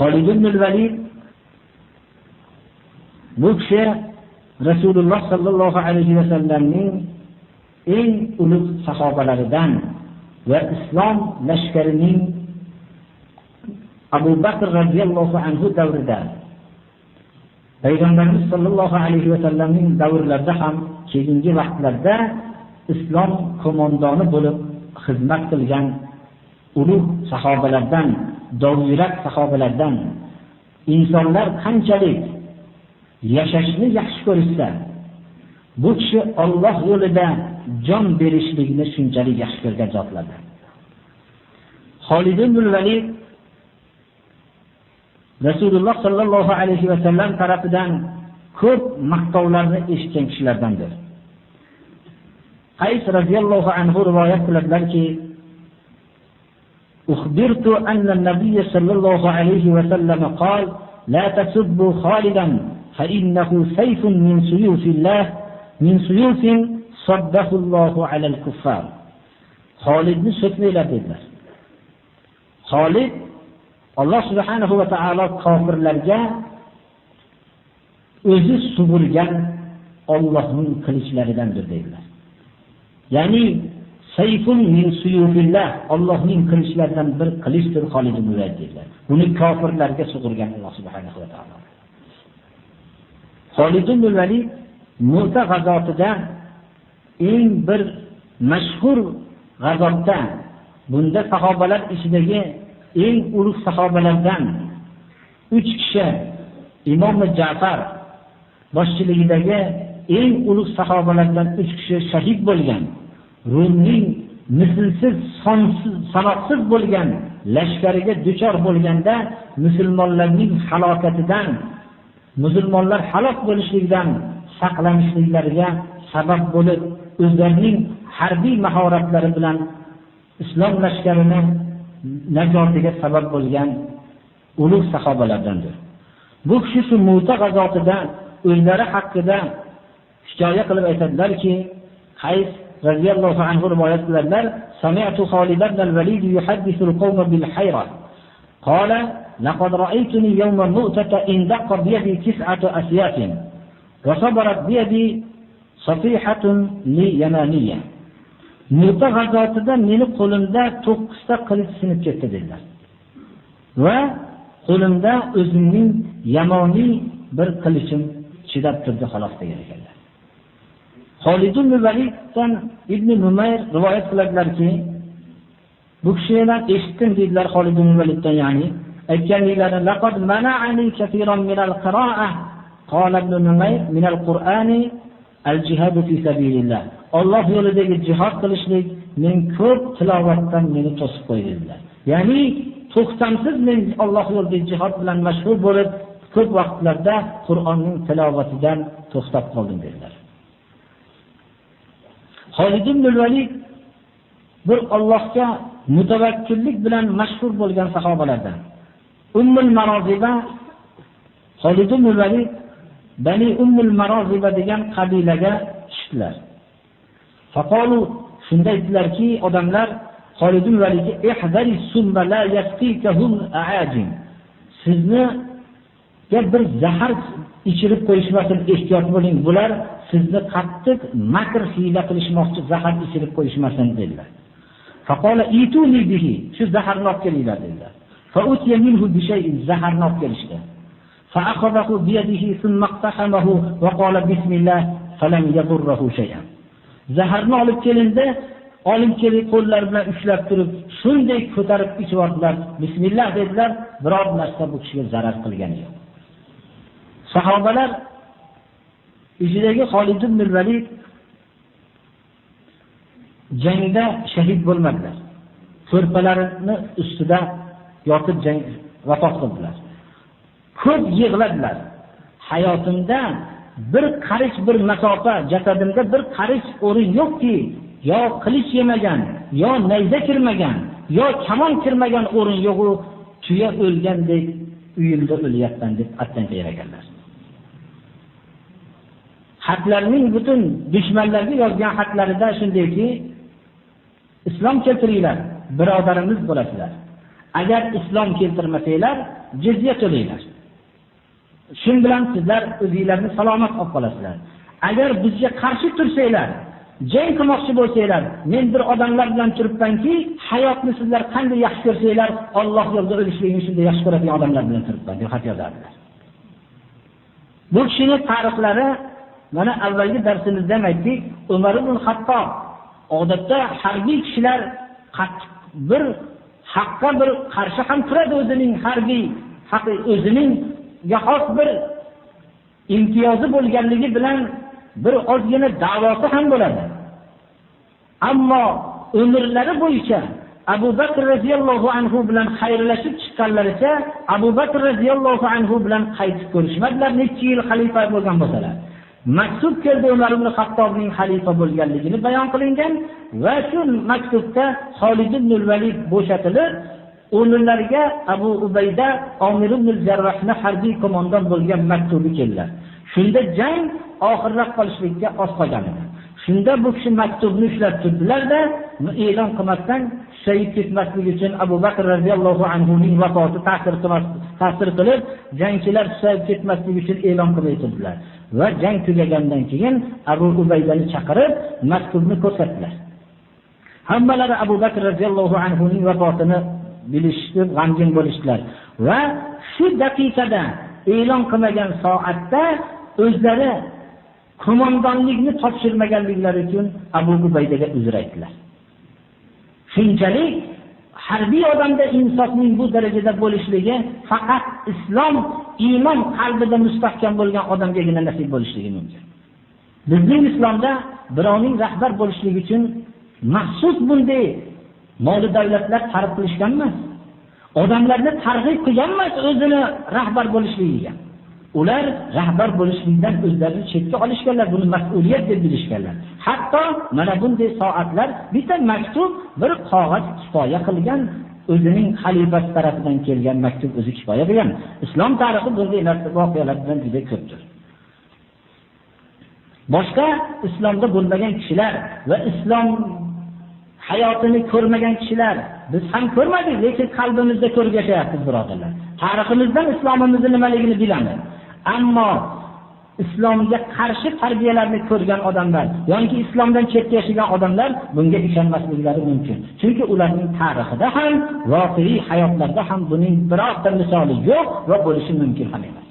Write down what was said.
Xolid ibn al-Valid bu kishi Rasululloh sallallohu alayhi va sallamning eng ulug' sahobalaridan va islom lashkarining Abu Bakr radhiyallohu anhu davrida, Payg'ambarimiz sallallohu alayhi va sallamning davrlarida ham keyingi vaqtlarda islom qo'mondoni bo'lib xizmat qilgan ulug' sahobalardan, dovyurak sahobalardan. Insonlar qanchalik yashashni yaxshi ko'rsa, bu kishi Alloh yo'lida jon berishlikni shunchalik yaxshi ko'rgan zotlardir. Xolid ibn al-Valid Rasululloh sallallohu alayhi va sallam tarafidan ko'p maqtovlarni eshitgan kishilardandir. Qays radhiyallohu anhu rivoyat qiladilarki, أخبرت أن النبي صلى الله عليه وسلم قال لا تسبوا خالدا فإنه سيف من سيوف الله من سيوف صده الله على الكفار. Xolidni so'kmanglar dedilar. Xolid Alloh subhanahu va taolo kofirlarga o'zi sug'urgan Allohning qilichlaridandir dedilar. Ya'ni sayfun min suyufillah, Allohning qilichlaridan bir qilichdir Xolid ibn Valid dedilar. Buni kofirlarga sug'urgan Alloh subhanahu va taolo. Xolid ibn Valid Mu'ta g'azotida eng bir mashhur g'azotda, bunda sahobalar ichidagi eng ulug' sahobalardan 3 kishi, Imom Ja'far boshchiligidagi eng ulug' sahobalardan 3 kishi shahid bo'lgan. Rumning mislsiz, sanoqsiz bo'lgan lashkariga duchor bo'lganda musulmonlarning halokatidan, musulmonlar halok bo'lishligidan saqlanishliklariga sabab bo'lib, o'zlarining harbiy mahoratlari bilan islom lashkarini najotiga sabab bo'lgan ulug' sahobalardandir. Bu kishi shu Mu'ta g'azotida o'zlari haqida hikoya qilib aytadilarki, Qays radhiyallohu anhu rivoyat qiladilar, sami'tu Xolid ibn al-Valid yuhaddithu al-qawma bil hayra. Qala laqad ra'aytuni yawma Mu'tata indaqa bi yadi 9 asyatin wa sabarat bi yadi safihatun li yamaniyya. Mu'ta g'azotida meni qo'limda 9 ta qilich sinib ketdi dedilar. Va qo'limda o'zimning yamoniy bir qilichim chidab turdi xolos degan ekanlar. Xolid ibn Validdan Ibn Numayr rivoyat qiladilarki, bu kishidan eshitdim dedilar Xolid ibn Validdan, ya'ni aytganliklari laqad mana'ani kaseeran min al-qira'ah qala Ibn Numayr min al-Qur'ani al-jihad fi sabilillah. Alloh yo'lidagi jihad qilishlik men ko'p tilovatdan meni to'sib qo'ydi dedilar. Ya'ni to'xtamsiz men Alloh yo'lidagi jihad bilan mashg'ul bo'lib, ko'p vaqtlarda Qur'onning tilovatidan to'xtab qoldim dedilar. Xolid ibn al-Valid bir Allohga mutawakkillik bilan mashhur bo'lgan sahobalardan. Ummul Maroziba, Xolid ibn al-Valid Bani Ummul Maroziba degan qabilaga tushdilar. Faqalu, shunda aytdilarki, odamlar Xolid ibn Validga ihdari summa la yasqikahum a'ajim. Sizni bir zahar ichirib qo'yishmasin, ehtiyot bo'ling. Bular sizni qattiq makr hiyla qilishmoqchi, zahar ichirib qo'yishmasin dedilar. Faqala ituni bihi, shu zaharni olib kelinglar dedilar. Fa utiya minhu bi shay'in, zaharni olib kelishdi. Fa akhadahu bi yadihi thumma iqtahamahu wa qala bismillah falam yadurruhu shay'an. Zaharni olib kelindi, olib kelib qo'llar bilan ushlab turib, shunday ko'tarib ichvordilar. Bismillah dedilar, biror narsa bu kishiga zarar qilgani yo'q. Sahobalar ichidagi Xolid ibn Valid jangda shahid bo'lmadilar. Ko'rpalarini ustida yotib vafot qildilar. Ko'p yig'ladilar. Hayotimda bir qarich bir masofa, jasadimda bir qarich o'rin yo'qki, yo qilich yemagan, yo nayza kirmagan, yo kamon kirmagan o'rin yo'q, tuya o'lgandek uyimda o'lyapman deb aytgan ekanlar. Xatlarning butun dushmanlarga yozgan xatlarida shundayki, islom keltiringlar, birodarimiz bo'lasizlar. Agar islom keltirmasanglar, jizya to'laylar. Shun bilan sizlar o'zingizlarni salomat olib qolasizlar. Agar bizga qarshi tursanglar, jang qilmoqchi bo'lsanglar, men bir odamlar bilan turibmanki, hayotni sizlar qanday yaxshi ko'rsanglar, Alloh yo'lida o'lishlikni shunday yaxshi ko'radigan odamlar bilan turibman deb xat yozadilar. Bu kishining tarixlari mana avvalgi darsimizda ham aytdik, Umar ibn Xattob odatda harbiy kishilar bir haqqa bir qarshi ham turadi, o'zining harbiy haqqi o'zining xos bir imtiyozi bo'lganligi bilan bir ozgina da'vosi ham bo'ladi. Ammo umrlari bo'yicha Abu Bakr radhiyallohu anhu bilan xayrlashib chiqqanlaricha Abu Bakr radhiyallohu anhu bilan qaytib ko'rishmadilar, necha yil xalifa bo'lgan bo'lsalar. Maktub keldi, Umar ibn Xattobning xalifa bo'lganligini bayon qilingan va shu maktubda Xolid ibn al-Valid bo'shatilib, o'rinlariga Abu Ubayda Omir ibn al-Jarrahni harbiy qo'mondon bo'lgan maktubi keldi. Shunda jang oxirlab qolishlikka oz qolgan edi. Shunda bu kishi maktubni ushlab turdilar-da, e'lon qilmasdan shahid ketmasligi uchun Abu Bakr radhiyallohu anhu ning vafoti ta'sir qilib, jangchilar shahid ketmasligi uchun e'lon qildilar. Va jang tugagandan keyin Abu Ubaydani chaqirib, maktubni ko'rsatdilar. Hammalari Abu Bakr radhiyallohu anhu ning vafotini bilishib, g'amgin bo'lishdilar va shu daqiqada e'lon qilmagan soatda o'zlari qo'mondonlikni topshirmaganliklari uchun Abu Ubaydaga uzr aytdilar. Shunchalik harbiy odamda insofning bu darajada bo'lishligi faqat islom, iymon qalbida mustahkam bo'lgan odamgagina nasib bo'lishligi mumkin. Bizning islomda birovning rahbar bo'lishligi uchun maxsus bunday mol davlatlar targ'ib qilishgan emas. Odamlarni targ'ib qilgan emas o'zini rahbar bo'lishligiga. Ular rahbar bo'lishlikdan o'zlarini chetga olishganlar, buni mas'uliyat deb bilishganlar. Hatto mana bunday soatlar bitta maktub, bir qog'oz kifoya qilgan, o'zining xalifasi tarafidan kelgan maktub o'zi kifoya qilgan. Islom tarixi bunday voqealardan juda ko'pdir. Boshqa islomda bo'lmagan kishilar va islom hayotini ko'rmagan kishilar biz ham ko'rmadik, lekin qalbimizda ko'rib yashayapmiz, birodarlar. Tariximizdan islomimizni nimaligini bilamiz. Ammo islomga qarshi tarbiyalarni ko'rgan odamlar yoki islomdan chetga yashagan odamlar bunga ishonmasliklari mumkin. Chunki ularning tarixida ham, voqea hayotlarida ham buning birorta misoli yo'q va bo'lishi mumkin ham emas.